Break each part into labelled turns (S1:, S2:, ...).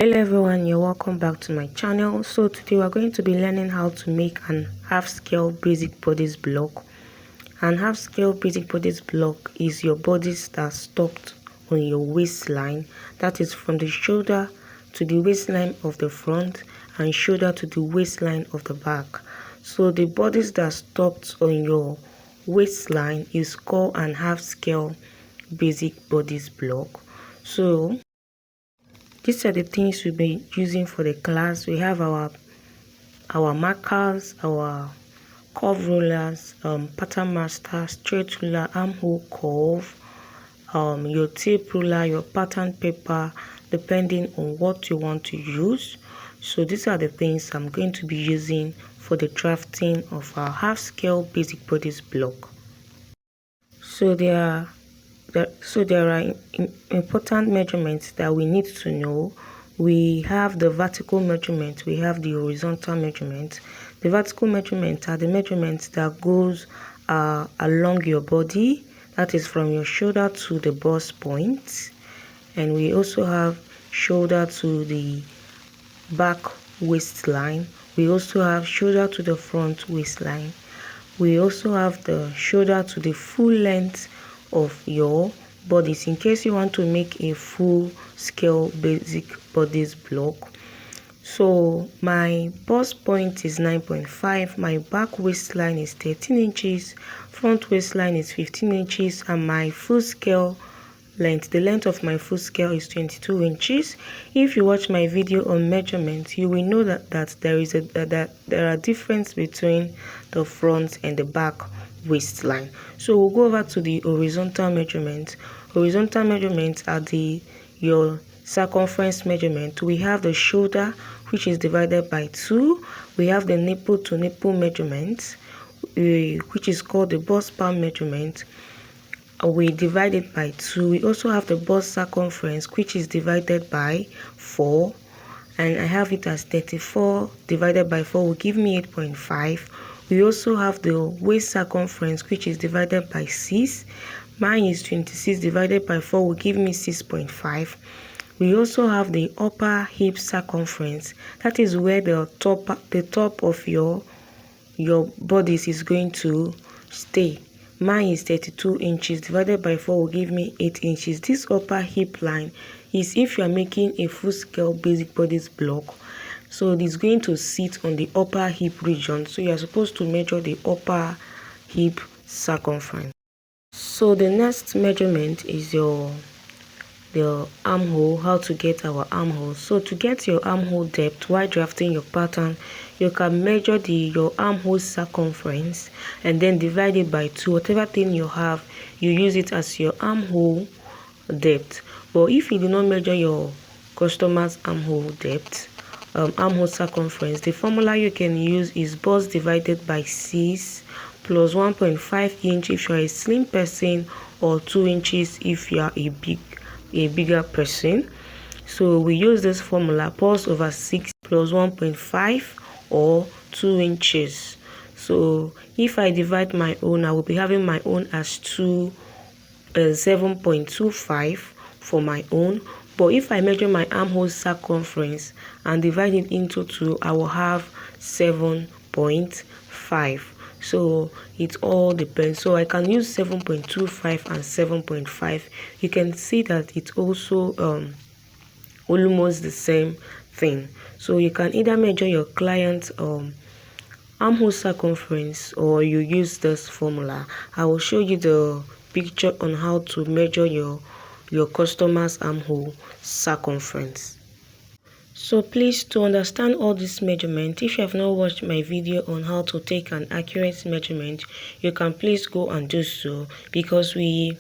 S1: Hello everyone, you're welcome back to my channel. So today we're going to be learning how to make an half scale basic bodice block. An half scale basic bodice block is your bodice that's stopped on your waistline, that is from the shoulder to the waistline of the front and shoulder to the waistline of the back. So the bodice that's stopped on your waistline is called an half scale basic bodice block. So these are the things we'll be using for the class. We have our markers, our curve rulers, pattern master, straight ruler, armhole curve, your tape ruler, your pattern paper, depending on what you want to use. So these are the things I'm going to be using for the drafting of our half scale basic bodice block. So there are important measurements that we need to know. We have the vertical measurement, we have the horizontal measurement. The vertical measurements are the measurements that goes along your body, that is from your shoulder to the bust point. And we also have shoulder to the back waistline. We also have shoulder to the front waistline. We also have the shoulder to the full length of your bodice in case you want to make a full scale basic bodice block. So my bust point is 9.5, my back waistline is 13 inches, front waistline is 15 inches, and my full scale length, the length of my full scale is 22 inches. If you watch my video on measurements, you will know that there are difference between the front and the back waistline. So we'll go over to the horizontal measurements. Horizontal measurements are your circumference measurement. We have the shoulder, which is divided by 2. We have the nipple to nipple measurement, which is called the bust palm measurement. We divide it by 2. We also have the bust circumference, which is divided by 4, and I have it as 34 divided by 4 will give me 8.5. We also have the waist circumference, which is divided by 6. Mine is 26 divided by 4 will give me 6.5. We also have the upper hip circumference, that is where the top of your bodice is going to stay. Mine is 32 inches divided by 4 will give me 8 inches. This upper hip line is if you are making a full scale basic bodice block. So it is going to sit on the upper hip region. So you are supposed to measure the upper hip circumference. So the next measurement is the armhole, how to get our armhole. So to get your armhole depth while drafting your pattern, you can measure your armhole circumference and then divide it by 2. Whatever thing you have, you use it as your armhole depth. But if you do not measure your customer's armhole depth, armhole circumference, the formula you can use is bust divided by 6 plus 1.5 inch if you are a slim person, or 2 inches if you are a bigger person. So we use this formula, bust over 6 plus 1.5 or 2 inches. So if I divide my own, I will be having my own as 7.25 for my own. But if I measure my armhole circumference and divide it into 2, I will have 7.5. So it all depends. So I can use 7.25 and 7.5. You can see that it's also almost the same thing. So you can either measure your client's armhole circumference or you use this formula. I will show you the picture on how to measure your customer's armhole circumference. So please, to understand all this measurement, if you have not watched my video on how to take an accurate measurement, you can please go and do so, because we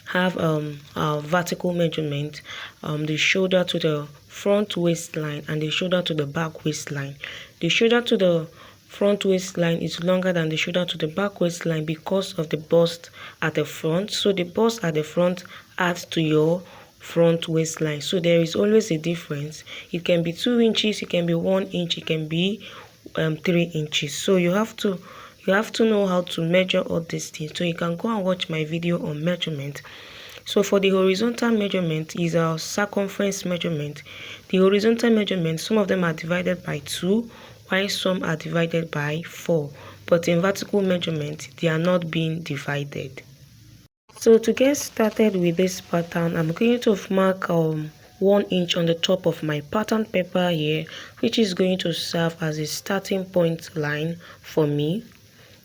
S1: have our vertical measurement, the shoulder to the front waistline and the shoulder to the back waistline. The shoulder to the front waistline is longer than the shoulder to the back waistline because of the bust at the front. So the bust at the front adds to your front waistline. So there is always a difference. It can be 2 inches, it can be 1 inch, it can be 3 inches. So you have to know how to measure all these things. So you can go and watch my video on measurement. So for the horizontal measurement is our circumference measurement. The horizontal measurement, some of them are divided by 2, while some are divided by 4. But in vertical measurement, they are not being divided. So to get started with this pattern, I'm going to mark 1 inch on the top of my pattern paper here, which is going to serve as a starting point line for me,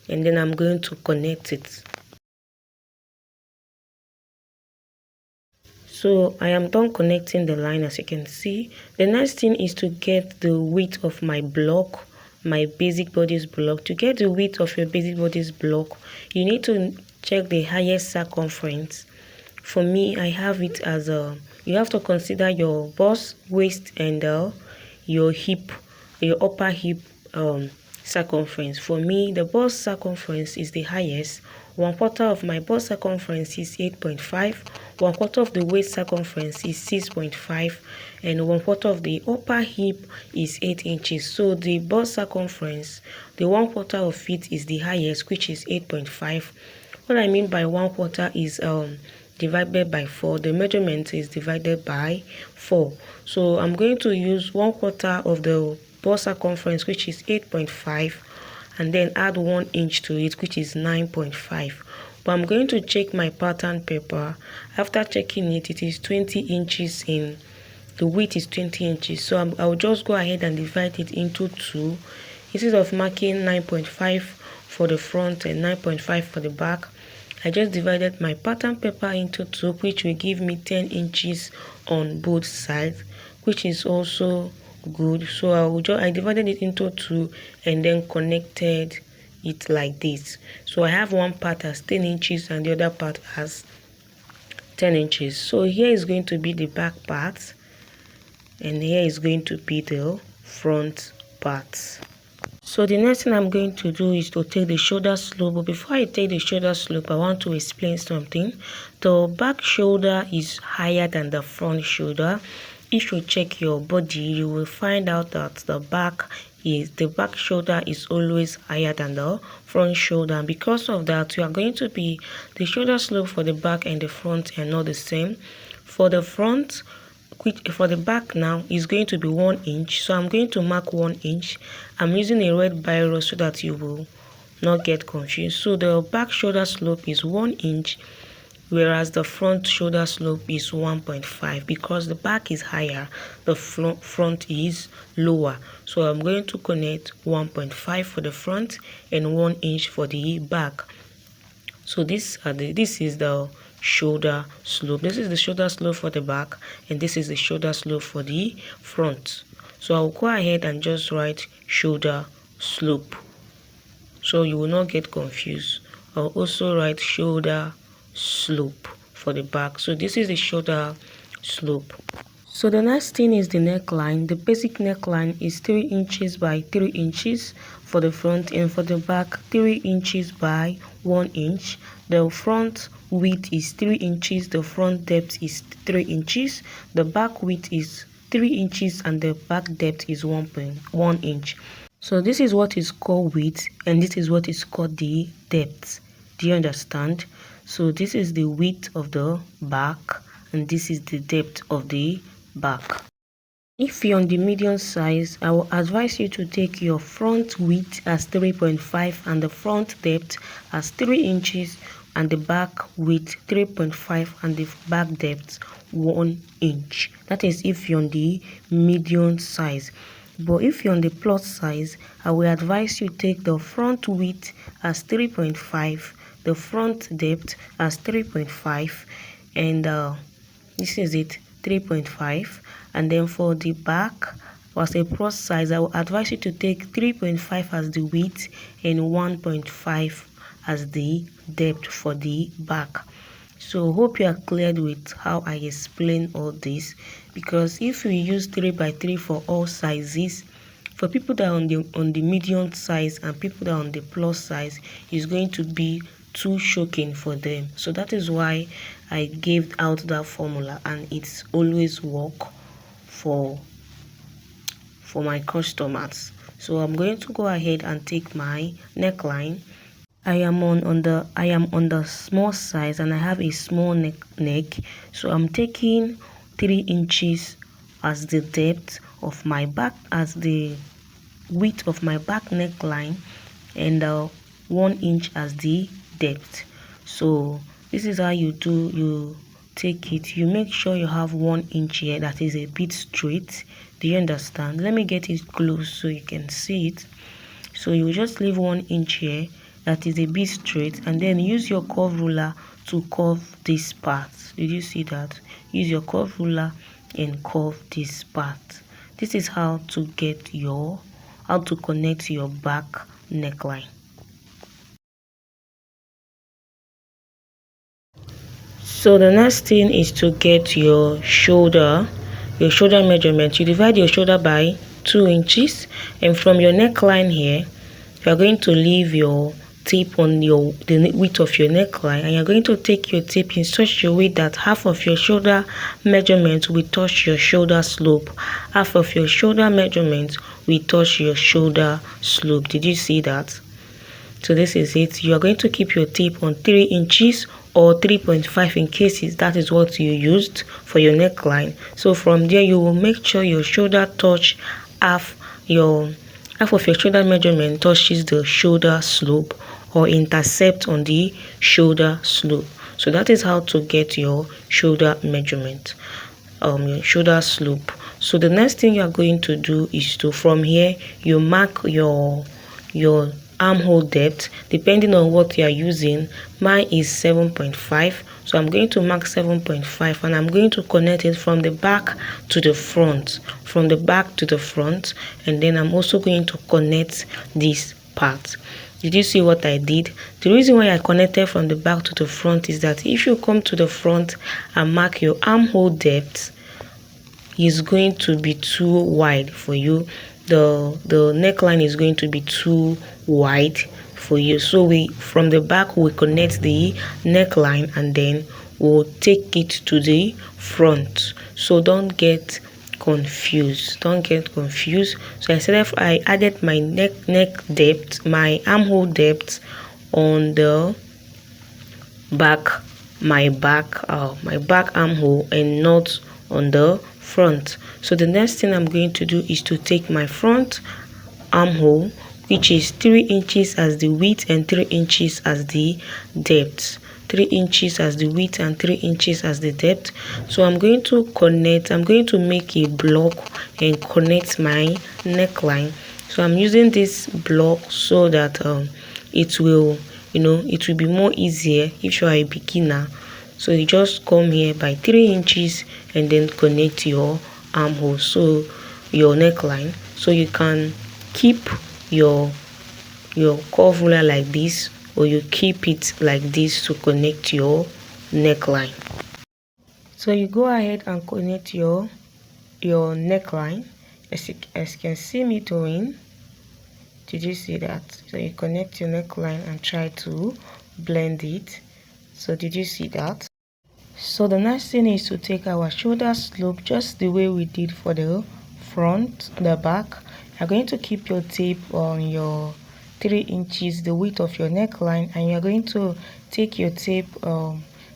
S1: and then I'm going to connect it. So I am done connecting the line, as you can see. The next thing is to get the width of my block, my basic bodice block. To get the width of your basic bodice block, you need to check the highest circumference. For me, I have it as you have to consider your bust, waist, and your hip, your upper hip circumference. For me, the bust circumference is the highest. 1/4 of my bust circumference is 8.5. 1/4 of the waist circumference is 6.5, and 1/4 of the upper hip is 8 inches. So the bust circumference, the 1/4 of it is the highest, which is 8.5. What I mean by 1/4 is divided by 4. The measurement is divided by 4. So I'm going to use 1/4 of the bust circumference, which is 8.5, and then add 1 inch to it, which is 9.5. But I'm going to check my pattern paper. After checking it, it is 20 inches in, the width is 20 inches. So I'll just go ahead and divide it into 2. Instead of marking 9.5 for the front and 9.5 for the back, I just divided my pattern paper into 2, which will give me 10 inches on both sides, which is also good. So I divided it into 2 and then connected it like this. So I have one part as 10 inches and the other part as 10 inches. So here is going to be the back part, and here is going to be the front part. So the next thing I'm going to do is to take the shoulder slope. But before I take the shoulder slope, I want to explain something. The back shoulder is higher than the front shoulder. If you check your body, you will find out that the back shoulder is always higher than the front shoulder. And because of that, the shoulder slope for the back and the front are not the same. For the front, for the back now is going to be 1 inch, so I'm going to mark 1 inch. I'm using a red biro so that you will not get confused. So the back shoulder slope is 1 inch, whereas the front shoulder slope is 1.5. Because the back is higher, the front is lower. So I'm going to connect 1.5 for the front and 1 inch for the back. So this is the shoulder slope. This is the shoulder slope for the back, and this is the shoulder slope for the front. So I'll go ahead and just write shoulder slope, so you will not get confused. I'll also write shoulder slope for the back. So this is the shoulder slope. So the next thing is the neckline. The basic neckline is 3 inches by 3 inches for the front, and for the back 3 inches by 1 inch. The front width is 3 inches, the front depth is 3 inches, the back width is 3 inches, and the back depth is 1.1 inch. So this is what is called width, and this is what is called the depth. Do you understand? So this is the width of the back, and this is the depth of the back. If you're on the medium size, I will advise you to take your front width as 3.5 and the front depth as 3 inches, and the back width 3.5 and the back depth 1 inch. That is if you're on the medium size. But if you're on the plus size, I will advise you take the front width as 3.5, the front depth as 3.5, and this is it, 3.5. And then for the back, as a plus size, I will advise you to take 3.5 as the width and 1.5 as the depth for the back. So hope you are cleared with how I explain all this, because if we use 3x3 for all sizes, for people that are on the medium size and people that are on the plus size, is going to be too shocking for them. So that is why I gave out that formula, and it's always work for my customers. So I'm going to go ahead and take my neckline. I am on the small size and I have a small neck, so I'm taking 3 inches as the depth of my back, as the width of my back neckline, and 1 inch as the depth. So this is how you take it. You make sure you have 1 inch here that is a bit straight. Do you understand? Let me get it close so you can see it. So you just leave 1 inch here that is a bit straight, and then use your curve ruler to curve this part. Did you see that? Use your curve ruler and curve this part. This is how to connect your back neckline. So the next thing is to get your shoulder measurement. You divide your shoulder by 2 inches, and from your neckline here, you are going to leave your tape on the width of your neckline, and you're going to take your tape in such a way that half of your shoulder measurement will touch your shoulder slope. Half of your shoulder measurement will touch your shoulder slope. Did you see that? So this is it. You are going to keep your tape on 3 inches or 3.5 in cases that is what you used for your neckline. So from there, you will make sure your shoulder touch half of your shoulder measurement touches the shoulder slope or intercept on the shoulder slope. So that is how to get your shoulder measurement, your shoulder slope. So the next thing you are going to do is to, from here, you mark your armhole depth depending on what you are using. Mine is 7.5, so I'm going to mark 7.5, and I'm going to connect it from the back to the front, and then I'm also going to connect this part. Did you see what I did? The reason why I connected from the back to the front is that if you come to the front and mark your armhole depth, is going to be too wide for you. The neckline is going to be too wide for you. So from the back we connect the neckline, and then we'll take it to the front. So don't get confused. So I said I added my neck depth, my armhole depth on the back, my back armhole, and not on the front. So the next thing I'm going to do is to take my front armhole, which is 3 inches as the width and 3 inches as the depth. 3 inches as the width and 3 inches as the depth. So I'm going to make a block and connect my neckline. So I'm using this block so that it will be more easier if you are a beginner. So you just come here by 3 inches and then connect your armhole, so your neckline. So you can keep your curve ruler like this, or you keep it like this to connect your neckline. So you go ahead and connect your neckline, as you can see me doing. Did you see that? So you connect your neckline and try to blend it. So did you see that? So the next thing is to take our shoulder slope just the way we did for the front, the back. You're going to keep your tape on your 3 inches, the width of your neckline, and you're going to take your tape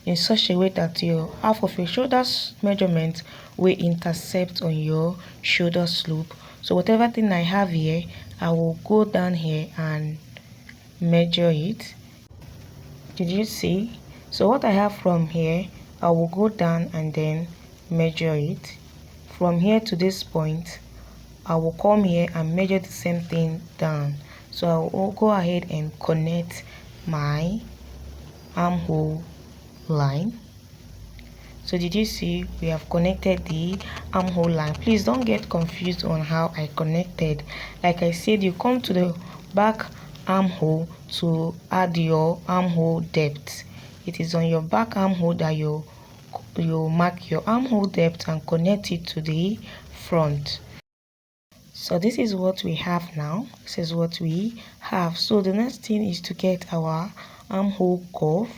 S1: in such a way that your half of your shoulder measurement will intercept on your shoulder slope. So whatever thing I have here, I will go down here and measure it. Did you see? So what I have from here, I will go down and then measure it. From here to this point, I will come here and measure the same thing down. So I will go ahead and connect my armhole line. So did you see? We have connected the armhole line. Please don't get confused on how I connected. Like I said, you come to the back armhole to add your armhole depth. It is on your back armhole that you mark your armhole depth and connect it to the front. So this is what we have now. So the next thing is to get our armhole curve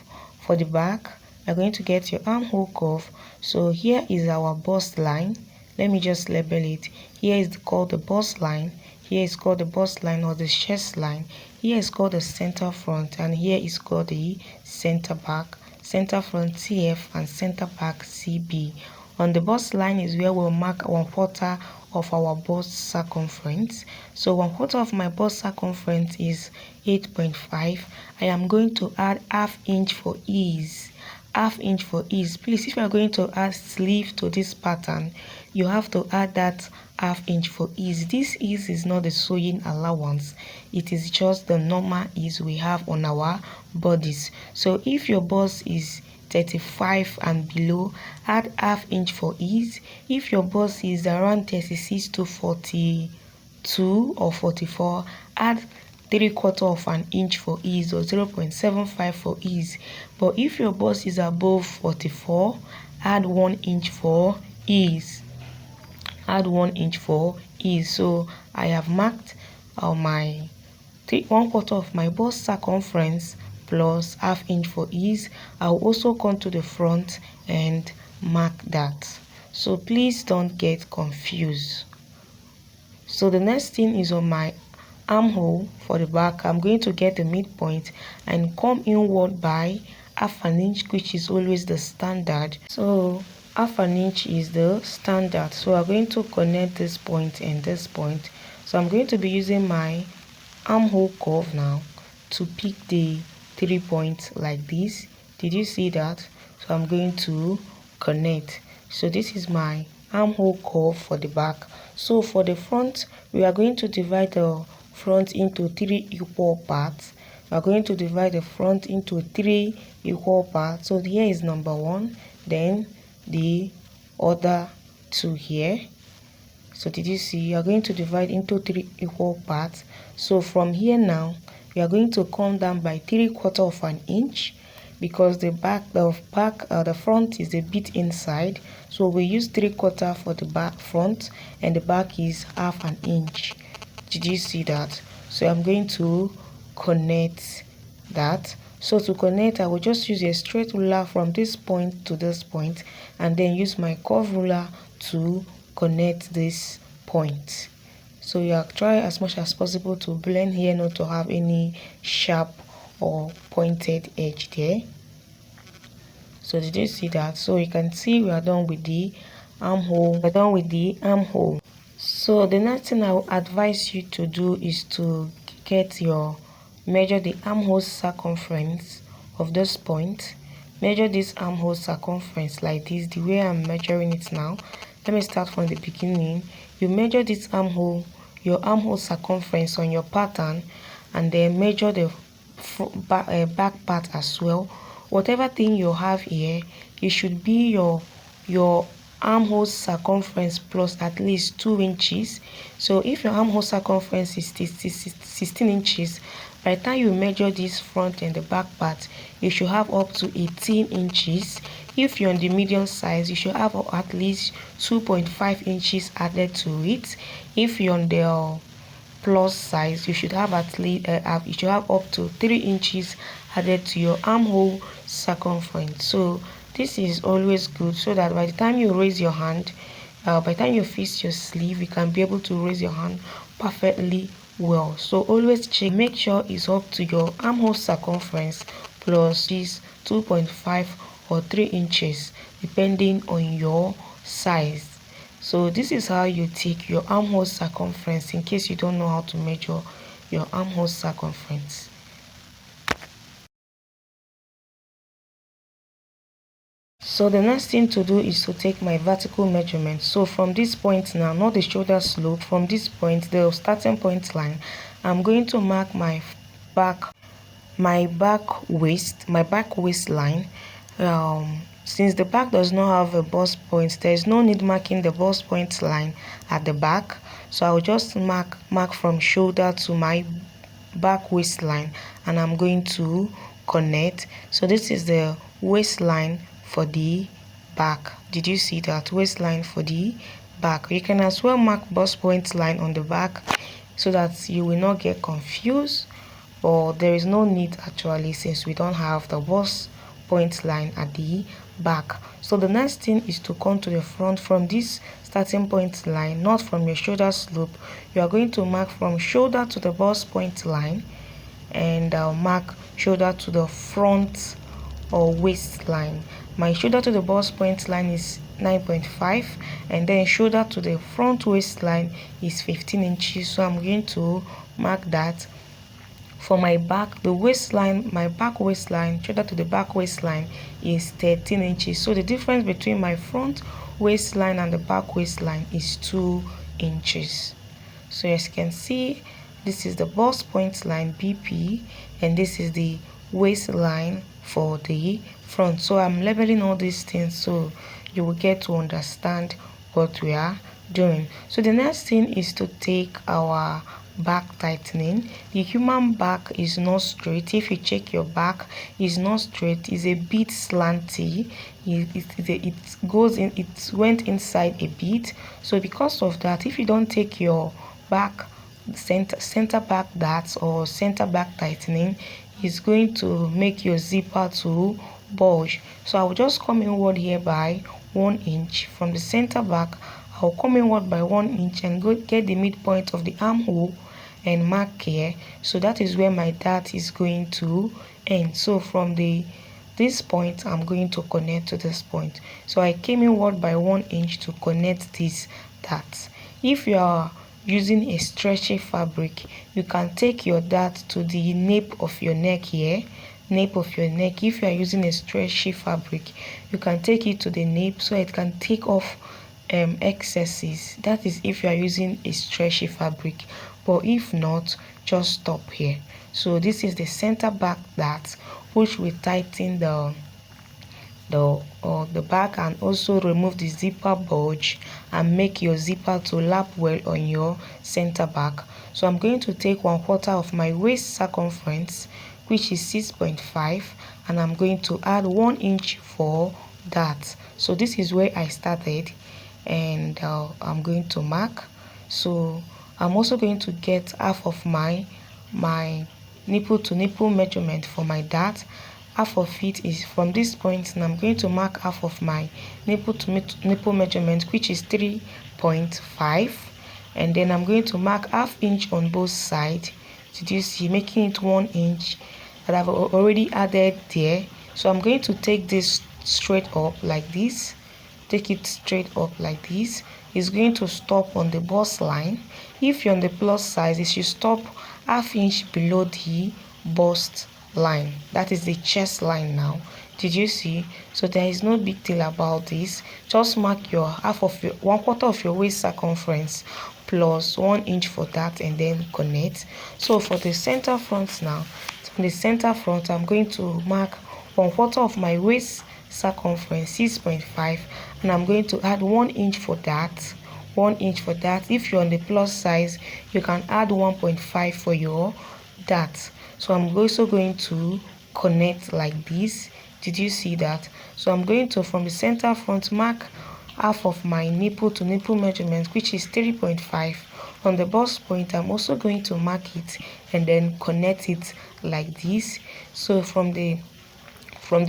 S1: for the back. We're going to get your armhole curve. So here is our bust line. Let me just label it. Here is called the bust line. Here is called the bust line or the chest line. Here is called the center front, and here is called the center back. Center front CF and center back CB. On the bust line is where we'll mark 1/4 of our bust circumference. So 1/4 of my bust circumference is 8.5. I am going to add ½ inch for ease. ½ inch for ease. Please, if you are going to add sleeve to this pattern, you have to add that ½ inch for ease. This ease is not the sewing allowance, it is just the normal ease we have on our bodies. So if your bust is 35 and below, add ½ inch for ease. If your bust is around 36 to 42 or 44, add 3/4 of an inch for ease or 0.75 for ease. But if your bust is above 44, add 1 inch for ease. Add 1 inch for ease. So I have marked my 1/4 of my bust circumference plus ½ inch for ease. I'll also come to the front and mark that. So please don't get confused. So the next thing is on my armhole for the back. I'm going to get the midpoint and come inward by ½ an inch, which is always the standard. So ½ an inch is the standard. So I'm going to connect this point and this point. So I'm going to be using my armhole curve now to pick the 3 points like this. Did you see that? So I'm going to connect. So this is my armhole curve for the back. So for the front, we are going to divide the front into 3 equal parts. We are going to divide the front into 3 equal parts. So here is number 1, then the other 2 here. So did you see? You are going to divide into 3 equal parts. So from here now, we are going to come down by 3/4 of an inch, because the front is a bit inside. So we use 3/4 for the back front, and the back is ½ an inch. Did you see that? So I'm going to connect that. So to connect, I will just use a straight ruler from this point to this point, and then use my curve ruler to connect this point. So you try as much as possible to blend here, not to have any sharp or pointed edge there. So did you see that? So you can see we are done with the armhole. We're done with the armhole. So the next thing I will advise you to do is to measure the armhole circumference of this point. Measure this armhole circumference like this, the way I'm measuring it now. Let me start from the beginning. You measure this your armhole circumference on your pattern, and then measure the back part as well. Whatever thing you have here, it should be your armhole circumference plus at least 2 inches. So if your armhole circumference is 16 inches, by the time you measure this front and the back part, you should have up to 18 inches. If you're on the medium size, you should have at least 2.5 inches added to it. If you're on the plus size, you should have at least up to 3 inches added to your armhole circumference. So this is always good, so that by the time you raise your hand, by the time you fix your sleeve, you can be able to raise your hand perfectly well. So always check, make sure it's up to your armhole circumference plus this 2.5 or 3 inches depending on your size. So this is how you take your armhole circumference in case you don't know how to measure your armhole circumference. So the next thing to do is to take my vertical measurement. So from this point now, not the shoulder slope, from this point, the starting point line, I'm going to mark my back waistline. Since the back does not have a bust point, there is no need marking the bust point line at the back. So I will just mark from shoulder to my back waistline, and I'm going to connect. So this is the waistline for the back. Did you see that? Waistline for the back. You can as well mark bust point line on the back so that you will not get confused, but there is no need actually, since we don't have the bust point line at the back. So the next thing is to come to the front. From this starting point line, not from your shoulder slope. You are going to mark from shoulder to the bust point line, and I'll mark shoulder to the front or waistline. My shoulder to the bust point line is 9.5, and then shoulder to the front waistline is 15 inches. So I'm going to mark that. For my back, the waistline, my back waistline, shoulder to the back waistline is 13 inches. So the difference between my front waistline and the back waistline is 2 inches. So as you can see, this is the bust point line BP, and this is the waistline for the front. So I'm leveling all these things so you will get to understand what we are doing. So the next thing is to take our back tightening. The human back is not straight. If you check your back, is not straight, is a bit slanty. It goes in, it went inside a bit. So because of that, if you don't take your back center back darts or center back tightening, is going to make your zipper to bulge. So I will just come inward here by 1 inch from the center back. I'll come inward by 1 inch and go get the midpoint of the armhole and mark here. So that is where my dart is going to end. So from this point, I'm going to connect to this point. So I came inward by 1 inch to connect these darts. If you are using a stretchy fabric, you can take your dart to the nape of your neck here. Nape of your neck. If you are using a stretchy fabric, you can take it to the nape so it can take off excesses. That is if you are using a stretchy fabric, but if not, just stop here. So this is the center back dart, which will tighten the back and also remove the zipper bulge and make your zipper to lap well on your center back. So I'm going to take 1/4 of my waist circumference, which is 6.5, and I'm going to add 1 inch for that. So this is where I started, and I'm going to mark. So I'm also going to get half of my nipple to nipple measurement for my dart. Half of it is from this point, and I'm going to mark half of my nipple to nipple measurement, which is 3.5, and then I'm going to mark ½ inch on both sides. Did you see, making it 1 inch that I've already added there. So I'm going to take this straight up like this. Take it straight up like this. It's going to stop on the bust line. If you're on the plus size, it should stop ½ inch below the bust line. That is the chest line now. Did you see? So there is no big deal about this. Just mark your 1/4 of your waist circumference plus 1 inch for that, and then connect. So for the center front now, from the center front, I'm going to mark 1/4 of my waist circumference, 6.5, and I'm going to add 1 inch for that. 1 inch for that. If you're on the plus size, you can add 1.5 for your dart. So I'm also going to connect like this. Did you see that? So I'm going to, from the center front, mark half of my nipple to nipple measurement, which is 3.5. On the bust point, I'm also going to mark it and then connect it like this. So from the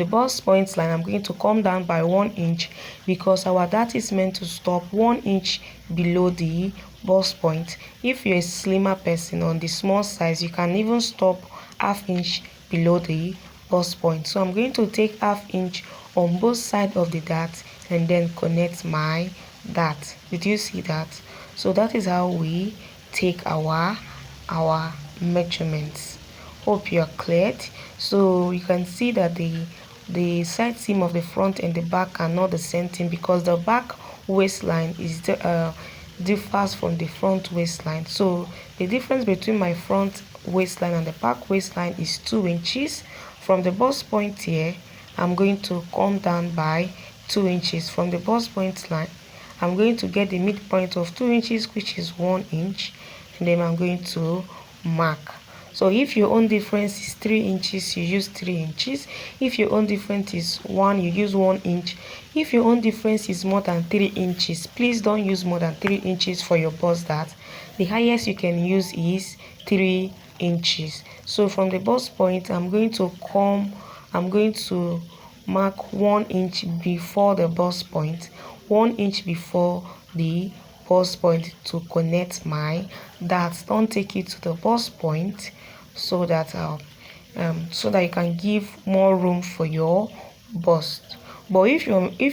S1: bust point line, I'm going to come down by 1 inch because our dart is meant to stop 1 inch below the bust point. If you're a slimmer person on the small size, you can even stop ½ inch below the bust point. So I'm going to take ½ inch on both sides of the dart and then connect my dart. Did you see that? So that is how we take our measurements. Hope you are cleared. So you can see that the side seam of the front and the back are not the same thing because the back waistline is differs from the front waistline. So the difference between my front waistline and the back waistline is 2 inches. From the bust point here, I'm going to come down by 2 inches. From the bust point line, I'm going to get the midpoint of 2 inches, which is 1 inch, and then I'm going to mark. So if your own difference is 3 inches, you use 3 inches. If your own difference is 1, you use 1 inch. If your own difference is more than 3 inches, please don't use more than 3 inches for your bust dart. The highest you can use is 3 inches. So from the bust point, I'm going to mark 1 inch before the bust point, 1 inch before the bust point to connect my dart. Don't take it to the bust point so that you can give more room for your bust. But if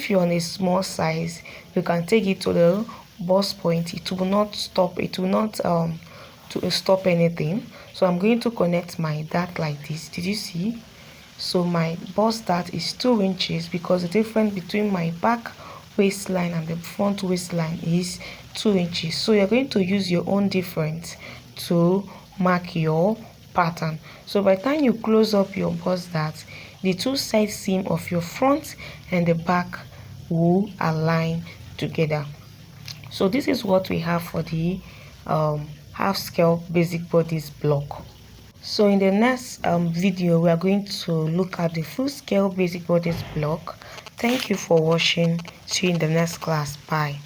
S1: you're on a small size, you can take it to the bust point. It will not stop. It will not to stop anything. So I'm going to connect my dart like this. Did you see? So my bust dart is 2 inches because the difference between my back waistline and the front waistline is 2 inches. So you're going to use your own difference to mark your pattern. So by the time you close up your bust dart, the two side seam of your front and the back will align together. So this is what we have for the half scale basic bodice block. So in the next video, we are going to look at the full scale basic bodice block. Thank you for watching. See you in the next class. Bye.